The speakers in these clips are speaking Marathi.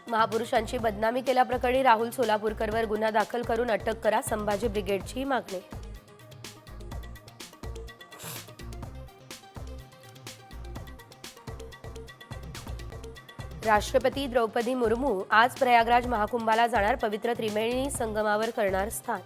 महापुरुषांची बदनामी केल्याप्रकरणी राहुल सोलापूरकरवर गुन्हा दाखल करून अटक करा, संभाजी ब्रिगेडची मागणी. राष्ट्रपती द्रौपदी मुर्मू आज प्रयागराज महाकुंभाला जाणार, पवित्र त्रिवेणी संगमावर करणार स्नान.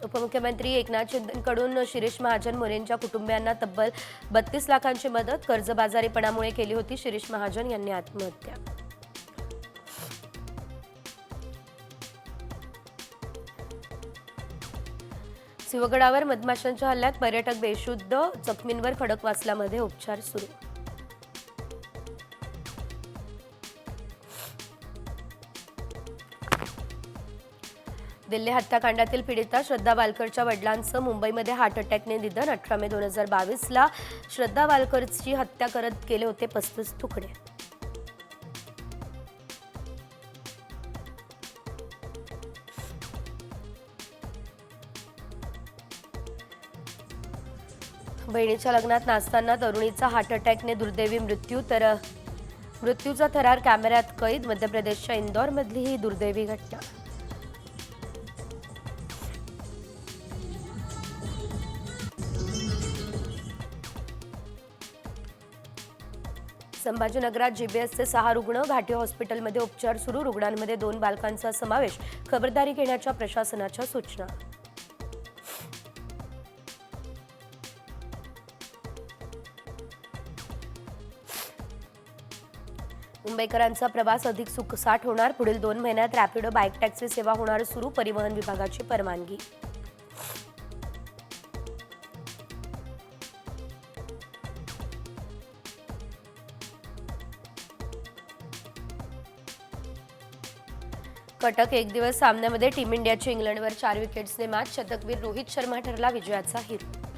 उपमुख्यमंत्री एकनाथ शिंदेंकडून शिरीष महाजन मोरेंच्या कुटुंबियांना तब्बल 32 लाखांची मदत, कर्जबाजारीपणामुळे केली होती शिरीष महाजन यांनी आत्महत्या. सिंहगडावर मधमाशांच्या हल्ल्यात पर्यटक बेशुद्ध, जखमींवर खडकवासलामध्ये उपचार सुरू. दिल्ली हत्याकांडातील पीडिता श्रद्धा वालकरच्या वडिलांचं मुंबईमध्ये हार्ट अटॅकने निधन. 18 मे 2022ला श्रद्धा वालकरची हत्या करत केले होते 35 तुकडे. बहिणीच्या लग्नात नाचताना तरुणीचा हार्ट अटॅकने दुर्दैवी मृत्यू, तर मृत्यूचा थरार कॅमेऱ्यात कैद. मध्य प्रदेशच्या इंदौरमधली ही दुर्दैवी घटना. संभाजीनगरात जीबीएसचे 6 रुग्ण, घाटी हॉस्पिटलमध्ये उपचार सुरू. रुग्णांमध्ये 2 बालकांचा समावेश, खबरदारी घेण्याच्या प्रशासनाच्या सूचना. मुंबईकरांचा प्रवास अधिक सुखसाट होणार. पुढील 2 महिन्यात रॅपिडो बाईक टॅक्सी सेवा होणार सुरू, परिवहन विभागाची परवानगी. कटक एक दिवस सामन्यामध्ये टीम इंडियाची इंग्लंडवर 4 विकेट्सने मात. शतकवीर रोहित शर्मा ठरला विजयाचा हिरो.